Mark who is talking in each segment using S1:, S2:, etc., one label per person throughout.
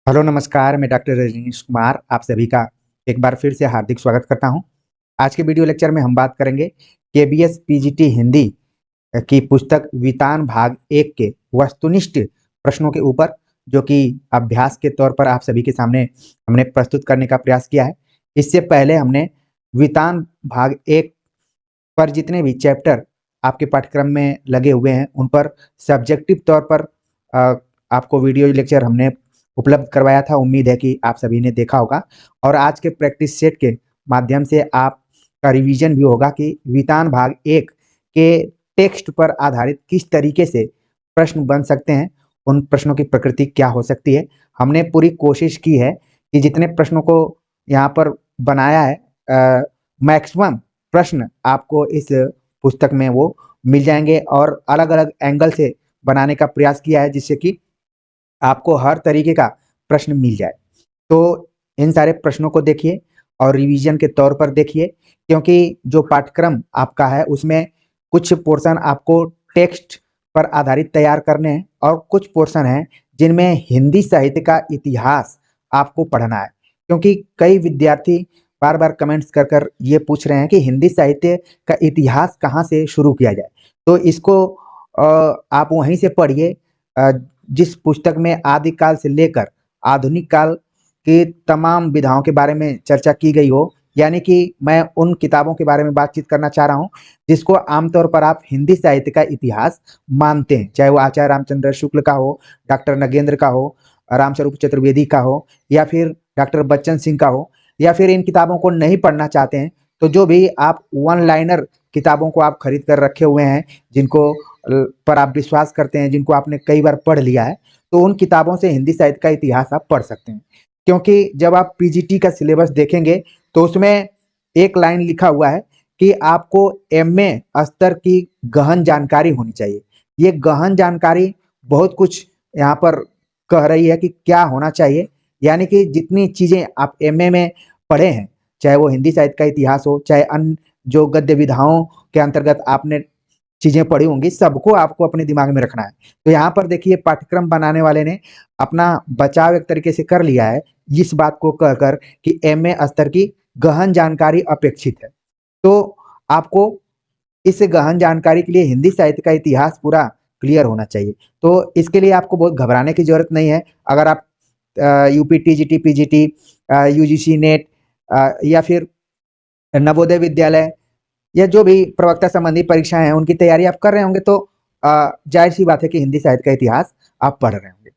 S1: Hello नमस्कार, मैं doctor Rajneesh Kumar आप सभी का एक बार फिर से हार्दिक स्वागत करता हूं। आज के वीडियो लेक्चर में हम बात करेंगे केबीएस पीजीटी हिंदी की पुस्तक वितान भाग 1 के वस्तुनिष्ठ प्रश्नों के ऊपर, जो कि अभ्यास के तौर पर आप सभी के सामने हमने प्रस्तुत करने का प्रयास किया है। इससे पहले हमने वितान भाग 1 पर जितने भी चैप्टर आपके पाठ्यक्रम में लगे हुए हैं उन पर सब्जेक्टिव तौर पर आपको वीडियो लेक्चर हमने उपलब्ध करवाया था। उम्मीद है कि आप सभी ने देखा होगा और आज के प्रैक्टिस सेट के माध्यम से आपका रिवीजन भी होगा कि वितान भाग 1 के टेक्स्ट पर आधारित किस तरीके से प्रश्न बन सकते हैं, उन प्रश्नों की प्रकृति क्या हो सकती है। हमने पूरी कोशिश की है कि जितने प्रश्नों को यहाँ पर बनाया है मैक्सिमम प्रश्न आपको इस पुस्तक में वो मिल जाएंगे और अलग अलग एंगल से बनाने का प्रयास किया है जिससे कि आपको हर तरीके का प्रश्न मिल जाए। तो इन सारे प्रश्नों को देखिए और रिवीजन के तौर पर देखिए, क्योंकि जो पाठ्यक्रम आपका है उसमें कुछ पोर्शन आपको टेक्स्ट पर आधारित तैयार करने हैं और कुछ पोर्शन हैं जिनमें हिंदी साहित्य का इतिहास आपको पढ़ना है। क्योंकि कई विद्यार्थी बार बार कमेंट्स कर कर ये पूछ रहे हैं कि हिंदी साहित्य का इतिहास कहाँ से शुरू किया जाए, तो इसको आप वहीं से पढ़िए जिस पुस्तक में आदिकाल से लेकर आधुनिक काल की तमाम विधाओं के बारे में चर्चा की गई हो। यानी कि मैं उन किताबों के बारे में बातचीत करना चाह रहा हूँ जिसको आमतौर पर आप हिंदी साहित्य का इतिहास मानते हैं, चाहे वो आचार्य रामचंद्र शुक्ल का हो, डॉक्टर नगेंद्र का हो, रामस्वरूप चतुर्वेदी का हो, या फिर डॉक्टर बच्चन सिंह का हो, या फिर इन किताबों को नहीं पढ़ना चाहते हैं तो जो भी आप वन लाइनर किताबों को आप खरीद कर रखे हुए हैं, जिनको पर आप विश्वास करते हैं, जिनको आपने कई बार पढ़ लिया है, तो उन किताबों से हिंदी साहित्य का इतिहास आप पढ़ सकते हैं। क्योंकि जब आप पीजीटी का सिलेबस देखेंगे तो उसमें एक लाइन लिखा हुआ है कि आपको एमए स्तर की गहन जानकारी होनी चाहिए। ये गहन जानकारी बहुत कुछ यहाँ पर कह रही है कि क्या होना चाहिए। यानी कि जितनी चीजें आप एमए में पढ़े हैं, चाहे वो हिंदी साहित्य का इतिहास हो, चाहे अन्य जो गद्य विधाओं के अंतर्गत आपने चीजें पढ़ी होंगी, सबको आपको अपने दिमाग में रखना है। तो यहाँ पर देखिए पाठ्यक्रम बनाने वाले ने अपना बचाव एक तरीके से कर लिया है इस बात को कहकर कि एमए स्तर की गहन जानकारी अपेक्षित है। तो आपको इस गहन जानकारी के लिए हिंदी साहित्य का इतिहास पूरा क्लियर होना चाहिए। तो इसके लिए आपको बहुत घबराने की जरूरत नहीं है। अगर आप UP TGT PGT, UGC net या फिर नवोदय विद्यालय या जो भी प्रवक्ता संबंधी परीक्षाएं हैं उनकी तैयारी आप कर रहे होंगे तो जाहिर सी बात है कि हिंदी साहित्य का इतिहास आप पढ़ रहे होंगे।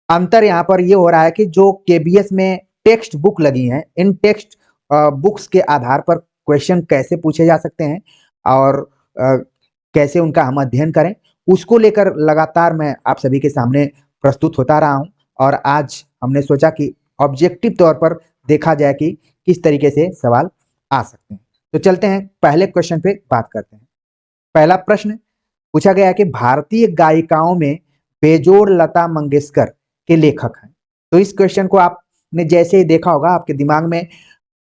S1: अंतर यहाँ पर ये हो रहा है कि जो केबीएस में टेक्स्ट बुक लगी हैं, इन टेक्स्ट बुक्स के आधार पर क्वेश्चन कैसे पूछे जा सकते हैं और कैसे उनका हम अध्ययन करें, उसको लेकर लगातार मैं आप सभी के सामने प्रस्तुत होता रहा हूं। और आज हमने सोचा कि ऑब्जेक्टिव तौर पर देखा जाए कि किस तरीके से सवाल आ सकते हैं। तो चलते हैं पहले क्वेश्चन पे बात करते हैं। पहला प्रश्न पूछा गया है कि भारतीय गायिकाओं में बेजोड़ लता मंगेशकर के लेखक हैं। तो इस क्वेश्चन को आपने जैसे ही देखा होगा आपके दिमाग में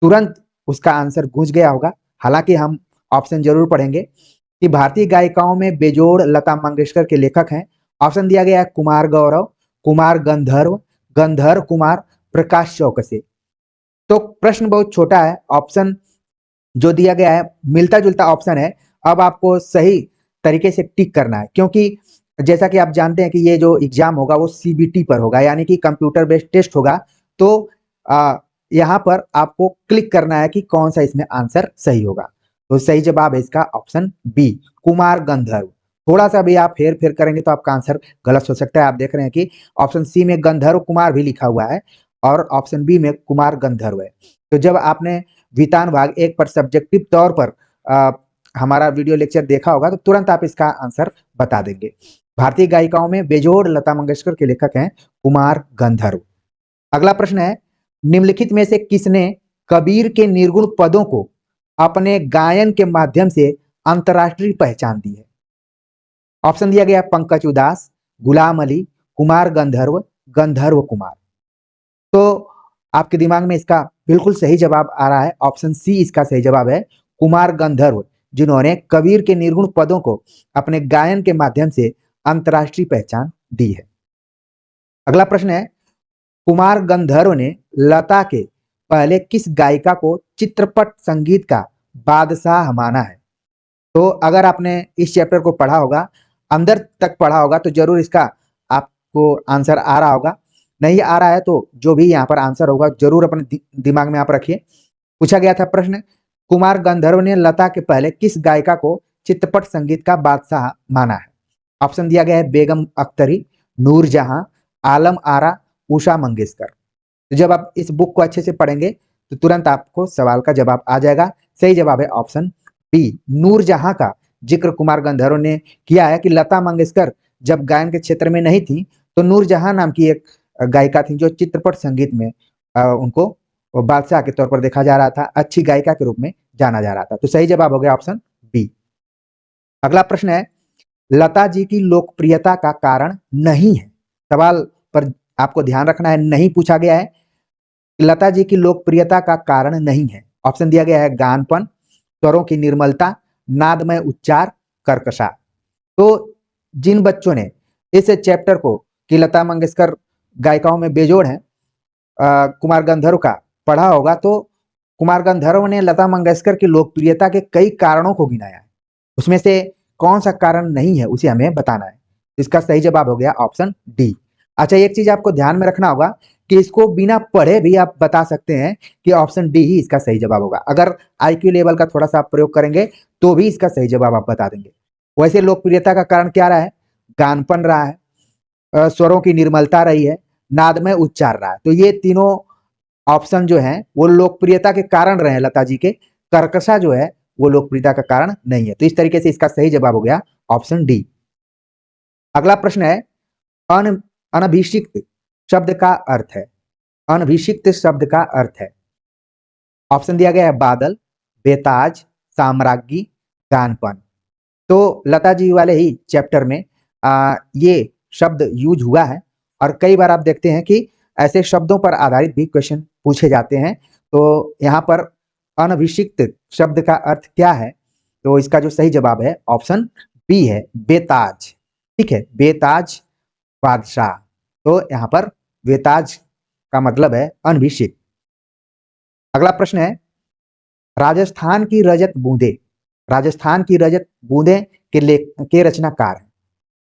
S1: तुरंत उसका आंसर गूंज गया होगा। हालांकि हम ऑप्शन जरूर पढ़ेंगे कि भारतीय गायिकाओं में बेजोड़ लता मंगेशकर के लेखक हैं। ऑप्शन दिया गया है कुमार गौरव, कुमार गंधर्व, गंधर्व कुमार, प्रकाश चौकसे। तो प्रश्न बहुत छोटा है, ऑप्शन जो दिया गया है मिलता जुलता ऑप्शन है। अब आपको सही तरीके से टिक करना है, क्योंकि जैसा कि आप जानते हैं कि ये जो एग्जाम होगा वो सीबीटी पर होगा, यानी कि कंप्यूटर बेस्ड टेस्ट होगा। तो यहाँ पर आपको क्लिक करना है कि कौन सा इसमें आंसर सही होगा। तो सही जवाब है इसका ऑप्शन बी, कुमार गंधर्व। थोड़ा सा भी आप हेर फेर करेंगे तो आपका आंसर गलत हो सकता है। आप देख रहे हैं कि ऑप्शन सी में गंधर्व कुमार भी लिखा हुआ है और ऑप्शन बी में कुमार गंधर्व है। तो जब आपने वितान भाग 1 पर सब्जेक्टिव तौर पर हमारा वीडियो लेक्चर देखा होगा तो तुरंत आप इसका आंसर बता देंगे। भारतीय गायिकाओं में बेजोड़ लता मंगेशकर के लेखक हैं कुमार गंधर्व। अगला प्रश्न है, निम्नलिखित में से किसने कबीर के निर्गुण पदों को अपने गायन के माध्यम से अंतरराष्ट्रीय पहचान दी है? ऑप्शन दिया गया पंकज उदास, गुलाम अली, कुमार गंधर्व, गंधर्व कुमार। तो आपके दिमाग में इसका बिल्कुल सही जवाब आ रहा है, ऑप्शन सी इसका सही जवाब है, कुमार गंधर्व, जिन्होंने कबीर के निर्गुण पदों को अपने गायन के माध्यम से अंतरराष्ट्रीय पहचान दी है। अगला प्रश्न है, कुमार गंधर्व ने लता के पहले किस गायिका को चित्रपट संगीत का बादशाह माना है? तो अगर आपने इस चैप्टर को पढ़ा होगा, अंदर तक पढ़ा होगा, तो जरूर इसका आपको आंसर आ रहा होगा। नहीं आ रहा है तो जो भी यहाँ पर आंसर होगा जरूर अपने दिमाग में आप रखिए। पूछा गया था प्रश्न, कुमार गंधर्व ने लता के पहले किस गायिका को चित्रपट संगीत का बादशाह माना है? ऑप्शन दिया गया है बेगम अख्तरी, नूरजहां, आलम आरा, उषा मंगेशकर। तो जब आप इस बुक को अच्छे से पढ़ेंगे तो तुरंत आपको सवाल का जवाब आ जाएगा। सही जवाब है ऑप्शन बी, नूरजहां का जिक्र कुमार गंधर्व ने किया है कि लता मंगेशकर जब गायन के क्षेत्र में नहीं थी तो नूरजहां नाम की एक गायिका थी जो चित्रपट संगीत में उनको बादशाह के तौर पर देखा जा रहा था, अच्छी गायिका के रूप में जाना जा रहा था। तो सही जवाब हो गया ऑप्शन बी। अगला प्रश्न है, लता जी की लोकप्रियता का कारण नहीं है। सवाल पर आपको ध्यान रखना है, नहीं पूछा गया है। लता जी की लोकप्रियता का कारण नहीं है। ऑप्शन दिया गया है गानपन, स्वरों की निर्मलता, नादमय उच्चार, कर्कशा। तो जिन बच्चों ने इस चैप्टर को कि लता मंगेशकर गायिकाओं में बेजोड़ है कुमार गंधर्व का पढ़ा होगा, तो कुमार गंधर्व ने लता मंगेशकर की लोकप्रियता के कई कारणों को गिनाया है। उसमें से कौन सा कारण नहीं है उसे हमें बताना है। इसका सही जवाब हो गया ऑप्शन डी। अच्छा, एक चीज आपको ध्यान में रखना होगा कि इसको बिना पढ़े भी आप बता सकते हैं कि ऑप्शन डी ही इसका सही जवाब होगा। अगर आईक्यू लेवल का थोड़ा सा आप प्रयोग करेंगे तो भी इसका सही जवाब आप बता देंगे। वैसे लोकप्रियता का कारण क्या रहा है? गानपन रहा है, स्वरों की निर्मलता रही है, नादमय उच्चार रहा है। तो ये तीनों ऑप्शन जो है वो लोकप्रियता के कारण रहे हैं लता जी के। कर्कशा जो है वो लोकप्रियता का कारण नहीं है। तो इस तरीके से इसका सही जवाब हो गया ऑप्शन डी। अगला प्रश्न है, अन अनभिषिक्त शब्द का अर्थ है। अनभिषिक्त शब्द का अर्थ है, ऑप्शन दिया गया है बादल, बेताज, साम्राज्ञी, गानपन। तो लता जी वाले ही चैप्टर में ये शब्द यूज हुआ है और कई बार आप देखते हैं कि ऐसे शब्दों पर आधारित भी क्वेश्चन पूछे जाते हैं। तो यहाँ पर अनभिषिक्त शब्द का अर्थ क्या है? तो इसका जो सही जवाब है ऑप्शन बी है, बेताज। ठीक है, बेताज बादशाह। तो यहाँ पर बेताज का मतलब है अनभिषिक्त। अगला प्रश्न है, राजस्थान की रजत बूंदे, राजस्थान की रजत बूंदे के लेख के रचनाकार हैं।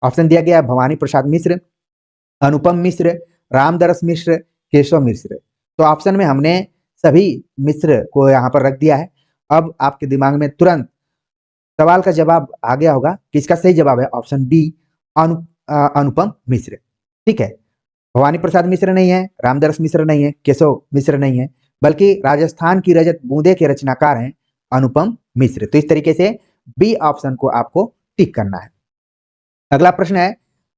S1: ऑप्शन दिया गया है भवानी प्रसाद मिश्र, अनुपम मिश्र, रामदरस मिश्र, केशव मिश्र। तो ऑप्शन में हमने सभी मिश्र को यहाँ पर रख दिया है। अब आपके दिमाग में तुरंत सवाल का जवाब आ गया होगा कि इसका सही जवाब है ऑप्शन बी, अनुपम मिश्र। ठीक है, भवानी प्रसाद मिश्र नहीं है, रामदरस मिश्र नहीं है, केशव मिश्र नहीं है, बल्कि राजस्थान की रजत बूंदे के रचनाकार हैं अनुपम मिश्र। तो इस तरीके से बी ऑप्शन को आपको टिक करना है। अगला प्रश्न है,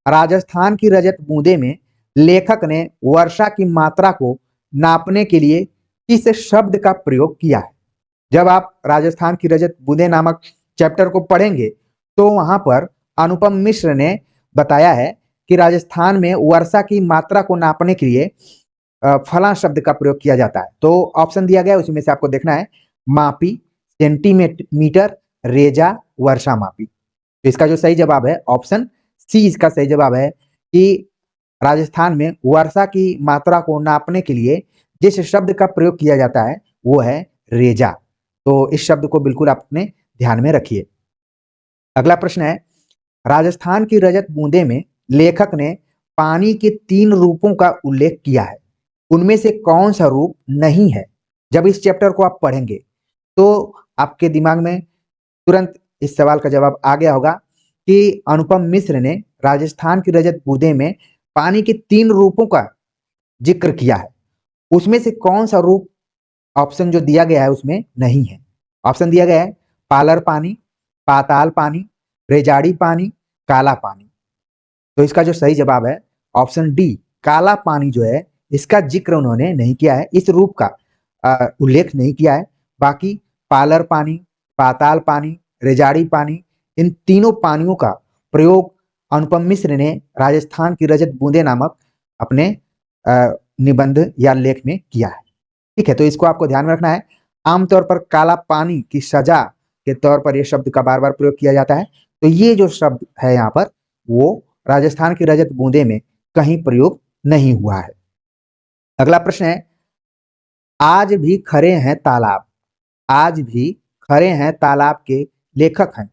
S1: राजस्थान की रजत बूंदे में लेखक ने वर्षा की मात्रा को नापने के लिए किस शब्द का प्रयोग किया है? जब आप राजस्थान की रजत बूंदे नामक चैप्टर को पढ़ेंगे तो वहां पर अनुपम मिश्र ने बताया है कि राजस्थान में वर्षा की मात्रा को नापने के लिए फला शब्द का प्रयोग किया जाता है। तो ऑप्शन दिया गया है उसमें से आपको देखना है, मापी, सेंटीमीटर, रेजा, वर्षा मापी। तो इसका जो सही जवाब है ऑप्शन सी इसका सही जवाब है कि राजस्थान में वर्षा की मात्रा को नापने के लिए जिस शब्द का प्रयोग किया जाता है वो है रेजा। तो इस शब्द को बिल्कुल अपने ध्यान में रखिए। अगला प्रश्न है, राजस्थान की रजत बूंदे में लेखक ने पानी के 3 रूपों का उल्लेख किया है, उनमें से कौन सा रूप नहीं है? जब इस चैप्टर को आप पढ़ेंगे तो आपके दिमाग में तुरंत इस सवाल का जवाब आ गया होगा कि अनुपम मिश्र ने राजस्थान की रजत बूंदे में पानी के 3 रूपों का जिक्र किया है, उसमें से कौन सा रूप ऑप्शन जो दिया गया है उसमें नहीं है? ऑप्शन दिया गया है पालर पानी, पाताल पानी, रेजाड़ी पानी, काला पानी। तो इसका जो सही जवाब है ऑप्शन डी, काला पानी जो है इसका जिक्र उन्होंने नहीं किया है, इस रूप का उल्लेख नहीं किया है। बाकी पालर पानी, पाताल पानी, रेजाड़ी पानी, इन तीनों पानियों का प्रयोग अनुपम मिश्र ने राजस्थान की रजत बूंदे नामक अपने निबंध या लेख में किया है। ठीक है, तो इसको आपको ध्यान में रखना है। आमतौर पर काला पानी की सजा के तौर पर यह शब्द का बार बार प्रयोग किया जाता है। तो ये जो शब्द है यहाँ पर वो राजस्थान की रजत बूंदे में कहीं प्रयोग नहीं हुआ है। अगला प्रश्न है, आज भी खड़े हैं तालाब, आज भी खड़े हैं तालाब के लेखक हैं।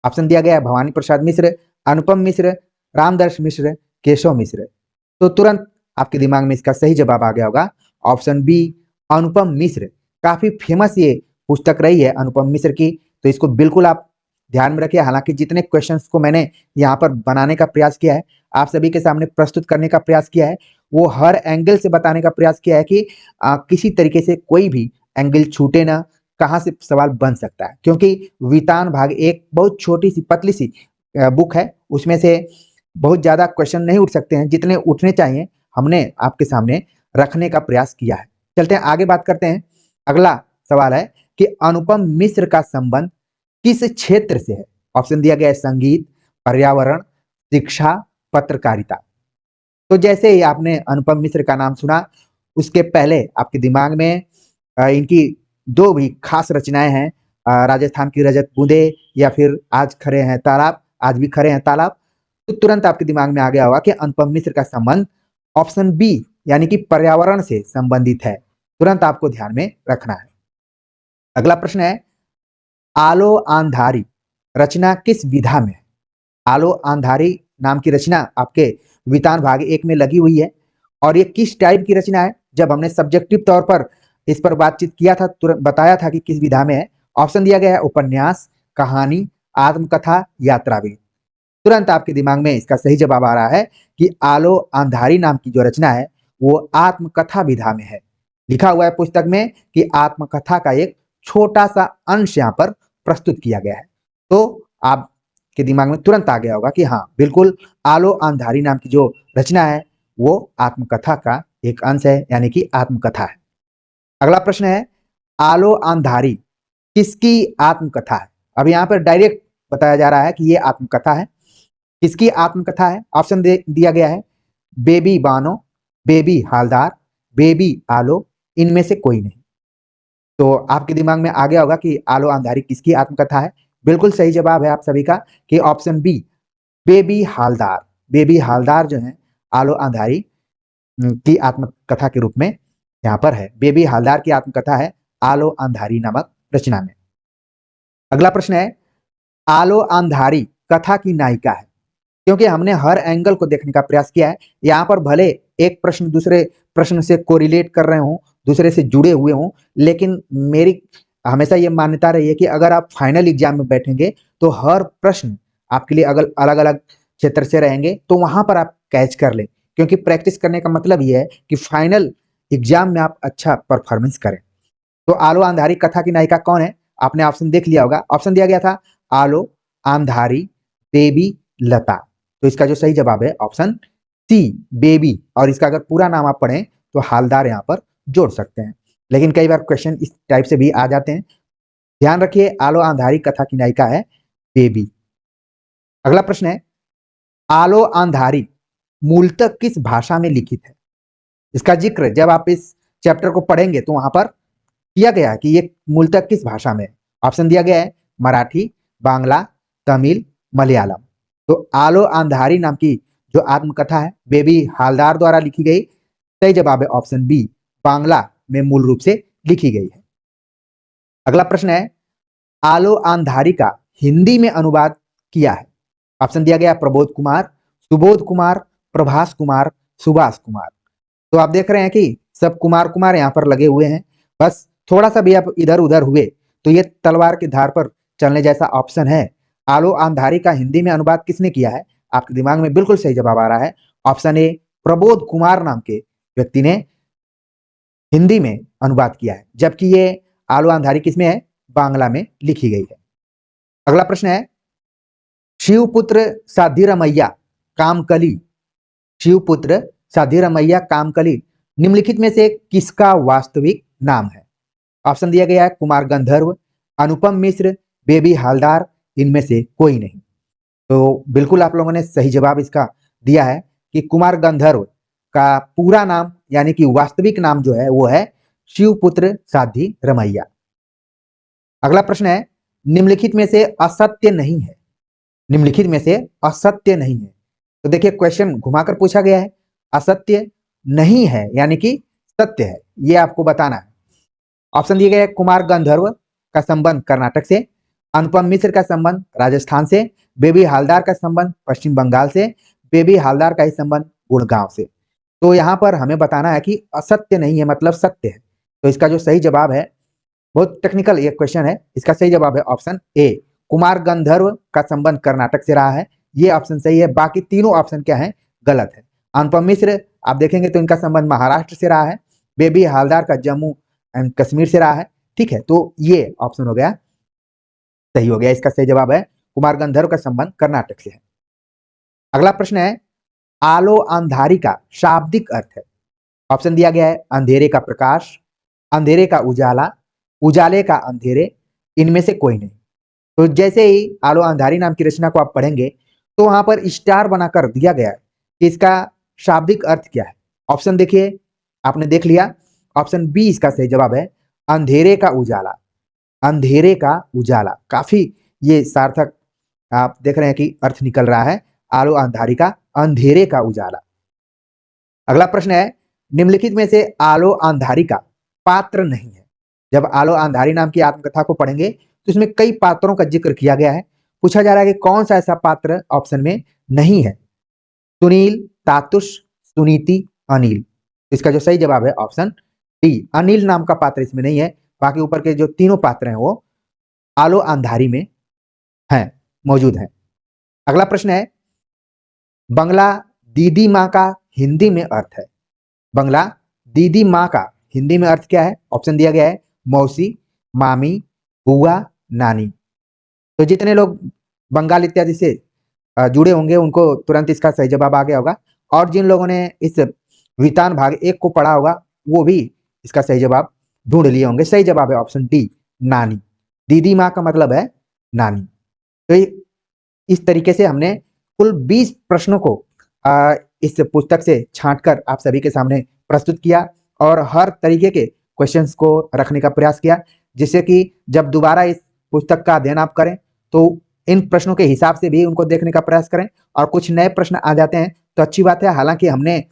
S1: ऑप्शन दिया गया है भवानी प्रसाद मिश्र, अनुपम मिश्र, रामदर्श मिश्र, केशव मिश्र। तो तुरंत आपके दिमाग में इसका सही जवाब आ गया होगा, ऑप्शन बी अनुपम मिश्र। काफी फेमस ये पुस्तक रही है अनुपम मिश्र की, तो इसको बिल्कुल आप ध्यान में रखिए। हालांकि जितने क्वेश्चंस को मैंने यहाँ पर बनाने का प्रयास किया है, आप सभी के सामने प्रस्तुत करने का प्रयास किया है, वो हर एंगल से बताने का प्रयास किया है कि किसी तरीके से कोई भी एंगल छूटे ना, कहाँ से सवाल बन सकता है। क्योंकि वितान भाग एक बहुत छोटी सी पतली सी बुक है, उसमें से बहुत ज्यादा क्वेश्चन नहीं उठ सकते हैं, जितने उठने चाहिए हमने आपके सामने रखने का प्रयास किया है। चलते हैं आगे बात करते हैं। अगला सवाल है कि अनुपम मिश्र का संबंध किस क्षेत्र से है। ऑप्शन दिया गया है संगीत, पर्यावरण, शिक्षा, पत्रकारिता। तो जैसे ही आपने अनुपम मिश्र का नाम सुना, उसके पहले आपके दिमाग में इनकी दो भी खास रचनाएं हैं, राजस्थान की रजत बूंदे या फिर आज खड़े हैं तालाब, आज भी खड़े हैं तालाब। तो तुरंत आपके दिमाग में आ गया होगा कि अनुपम मिश्र का संबंध ऑप्शन बी यानी कि पर्यावरण से संबंधित है। तुरंत आपको ध्यान में रखना है। अगला प्रश्न है, आलो आंधारी रचना किस विधा में है। आलो आंधारी नाम की रचना आपके वितान भाग एक में लगी हुई है, और ये किस टाइप की रचना है। जब हमने सब्जेक्टिव तौर पर इस पर बातचीत किया था, तुरंत बताया था कि किस विधा में है। ऑप्शन दिया गया है उपन्यास, कहानी, आत्मकथा, यात्रावी। तुरंत आपके दिमाग में इसका सही जवाब आ रहा है कि आलो आंधारी नाम की जो रचना है वो आत्मकथा विधा में है। लिखा हुआ है पुस्तक में कि आत्मकथा का एक छोटा सा अंश यहाँ पर प्रस्तुत किया गया है। तो आपके दिमाग में तुरंत आ गया होगा कि हाँ बिल्कुल, आलो आंधारी नाम की जो रचना है वो आत्मकथा का एक अंश है, यानी कि आत्मकथा है। अगला प्रश्न है, आलो आंधारी किसकी आत्मकथा है। अब यहाँ पर डायरेक्ट बताया जा रहा है कि ये आत्मकथा है। किसकी आत्मकथा है। ऑप्शन दिया गया है Baby Bano, Baby Haldar, Baby Alo, इनमें से कोई नहीं। तो आपके दिमाग में आ गया होगा कि आलो अंधारी किसकी आत्मकथा है। बिल्कुल सही जवाब है आप सभी का कि ऑप्शन बी बेबी हालदार। बेबी हालदार जो है आलो अंधारी की आत्मकथा के रूप में यहाँ पर है। बेबी हालदार की आत्मकथा है आलो अंधारी नामक रचना में। अगला प्रश्न है, आलो अंधारी कथा की नायिका है। क्योंकि हमने हर एंगल को देखने का प्रयास किया है, यहाँ पर भले एक प्रश्न दूसरे प्रश्न से कोरिलेट कर रहे हों, दूसरे से जुड़े हुए हों, लेकिन मेरी हमेशा ये मान्यता रही है कि अगर आप फाइनल एग्जाम में बैठेंगे तो हर प्रश्न आपके लिए अगर अलग अलग क्षेत्र से रहेंगे तो वहां पर आप कैच कर लें। क्योंकि प्रैक्टिस करने का मतलब ये है कि फाइनल एग्जाम में आप अच्छा परफॉर्मेंस करें। तो आलो आंधारी कथा की नायिका कौन है, आपने ऑप्शन देख लिया होगा। ऑप्शन दिया गया था आलो आंधारी देवी लता। तो इसका जो सही जवाब है ऑप्शन सी बेबी, और इसका अगर पूरा नाम आप पढ़ें तो हालदार यहाँ पर जोड़ सकते हैं। लेकिन कई बार क्वेश्चन इस टाइप से भी आ जाते हैं। ध्यान रखिए, आलो आंधारी कथा की नायिका है बेबी। अगला प्रश्न है, आलो आंधारी मूलतः किस भाषा में लिखित है। इसका जिक्र जब आप इस चैप्टर को पढ़ेंगे तो वहां पर किया गया है कि ये मूलतः किस भाषा में है। ऑप्शन दिया गया है मराठी, बांग्ला, तमिल, मलयालम। तो आलो आंधारी नाम की जो आत्मकथा है बेबी हालदार द्वारा लिखी गई। सही जवाब है ऑप्शन बी, बांग्ला में मूल रूप से लिखी गई है। अगला प्रश्न है, आलो आंधारी का हिंदी में अनुवाद किया है। ऑप्शन दिया गया प्रबोध कुमार, सुबोध कुमार, प्रभास कुमार, सुभाष कुमार। तो आप देख रहे हैं कि सब कुमार कुमार यहाँ पर लगे हुए हैं। बस थोड़ा सा भी आप इधर उधर हुए तो ये तलवार की धार पर चलने जैसा ऑप्शन है। आलो आंधारी का हिंदी में अनुवाद किसने किया है, आपके दिमाग में बिल्कुल सही जवाब आ रहा है ऑप्शन ए प्रबोध कुमार नाम के व्यक्ति ने हिंदी में अनुवाद किया है। जबकि ये आलो आंधारी किसमें है, बांग्ला में लिखी गई है। अगला प्रश्न है, शिवपुत्र साधिरमैया कामकली, शिवपुत्र साधिरमैया कामकली निम्नलिखित में से किसका वास्तविक नाम है। ऑप्शन दिया गया है कुमार गंधर्व, अनुपम मिश्र, बेबी हालदार, इनमें से कोई नहीं। तो बिल्कुल आप लोगों ने सही जवाब इसका दिया है कि कुमार गंधर्व का पूरा नाम यानी कि वास्तविक नाम जो है वो है शिवपुत्र साधी रमैया। अगला प्रश्न है, निम्नलिखित में से असत्य नहीं है। निम्नलिखित में से असत्य नहीं है। तो देखिए क्वेश्चन घुमाकर पूछा गया है, असत्य नहीं है यानी कि सत्य है, ये आपको बताना है। ऑप्शन दिए गए हैं, कुमार गंधर्व का संबंध कर्नाटक से, अनुपम मिश्र का संबंध राजस्थान से, बेबी हालदार का संबंध पश्चिम बंगाल से, बेबी हालदार का ही संबंध गुड़गांव से। तो यहाँ पर हमें बताना है कि असत्य नहीं है मतलब सत्य है। तो इसका जो सही जवाब है, बहुत टेक्निकल ये क्वेश्चन है, इसका सही जवाब है ऑप्शन ए, कुमार गंधर्व का संबंध कर्नाटक से रहा है। ये ऑप्शन सही है, बाकी तीनों ऑप्शन क्या है, गलत है। अनुपम मिश्र आप देखेंगे तो इनका संबंध महाराष्ट्र से रहा है, बेबी हालदार का जम्मू एंड कश्मीर से रहा है। ठीक है, तो ये ऑप्शन हो गया सही हो गया। इसका सही जवाब है कुमार गंधर्व का संबंध कर्नाटक से है। अगला प्रश्न है, आलो अंधारी का शाब्दिक अर्थ है। ऑप्शन दिया गया है, अंधेरे का प्रकाश, अंधेरे का उजाला, उजाले का अंधेरे, इनमें से कोई नहीं। तो जैसे ही आलो अंधारी नाम की रचना को आप पढ़ेंगे तो वहां पर स्टार बनाकर दिया गया है कि इसका शाब्दिक अर्थ क्या है। ऑप्शन देखिए, आपने देख लिया, ऑप्शन बी इसका सही जवाब है, अंधेरे का उजाला। अंधेरे का उजाला, काफी ये सार्थक आप देख रहे हैं कि अर्थ निकल रहा है, आलो अंधारी का अंधेरे का उजाला। अगला प्रश्न है, निम्नलिखित में से आलो अंधारी का पात्र नहीं है। जब आलो अंधारी नाम की आत्मकथा को पढ़ेंगे तो इसमें कई पात्रों का जिक्र किया गया है। पूछा जा रहा है कि कौन सा ऐसा पात्र ऑप्शन में नहीं है। सुनील, तातुष, सुनीति, अनिल। इसका जो सही जवाब है ऑप्शन डी, अनिल नाम का पात्र इसमें नहीं है। बाकी ऊपर के जो तीनों पात्र हैं वो आलो अंधारी में हैं, मौजूद हैं। अगला प्रश्न है, बंगला दीदी माँ का हिंदी में अर्थ है। बंगला दीदी माँ का हिंदी में अर्थ क्या है। ऑप्शन दिया गया है, मौसी, मामी, बुआ, नानी। तो जितने लोग बंगाल इत्यादि से जुड़े होंगे उनको तुरंत इसका सही जवाब आ गया होगा, और जिन लोगों ने इस वितान भाग 1 को पढ़ा होगा वो भी इसका सही जवाब ढूंढ लिए होंगे। सही जवाब है ऑप्शन डी, नानी। दीदी माँ का मतलब है नानी। तो इस तरीके से हमने कुल 20 प्रश्नों को इस पुस्तक से छांटकर आप सभी के सामने प्रस्तुत किया और हर तरीके के क्वेश्चंस को रखने का प्रयास किया, जिससे कि जब दोबारा इस पुस्तक का अध्ययन आप करें तो इन प्रश्नों के हिसाब से भी उनको देखने का प्रयास करें। और कुछ नए प्रश्न आ जाते हैं तो अच्छी बात है, हालांकि हमने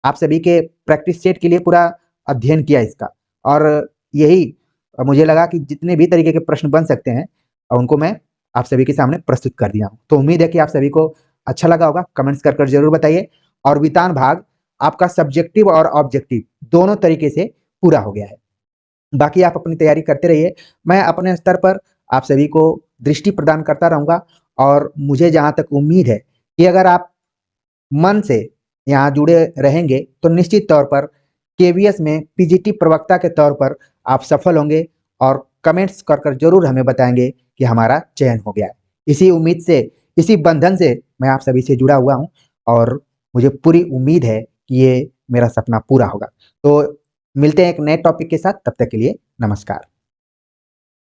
S1: आप सभी के प्रैक्टिस सेट के लिए पूरा अध्ययन किया इसका, और यही मुझे लगा कि जितने भी तरीके के प्रश्न बन सकते हैं उनको मैं आप सभी के सामने प्रस्तुत कर दिया हूँ। तो उम्मीद है कि आप सभी को अच्छा लगा होगा, कमेंट्स कर जरूर बताइए। और वितान भाग आपका सब्जेक्टिव और ऑब्जेक्टिव दोनों तरीके से पूरा हो गया है। बाकी आप अपनी तैयारी करते रहिए, मैं अपने स्तर पर आप सभी को दृष्टि प्रदान करता रहूंगा। और मुझे जहां तक उम्मीद है कि अगर आप मन से यहाँ जुड़े रहेंगे तो निश्चित तौर पर केवीएस में पीजीटी प्रवक्ता के तौर पर आप सफल होंगे, और कमेंट्स कर जरूर हमें बताएंगे कि हमारा चयन हो गया है। इसी उम्मीद से, इसी बंधन से मैं आप सभी से जुड़ा हुआ हूँ, और मुझे पूरी उम्मीद है कि ये मेरा सपना पूरा होगा। तो मिलते हैं एक नए टॉपिक के साथ, तब तक के लिए नमस्कार।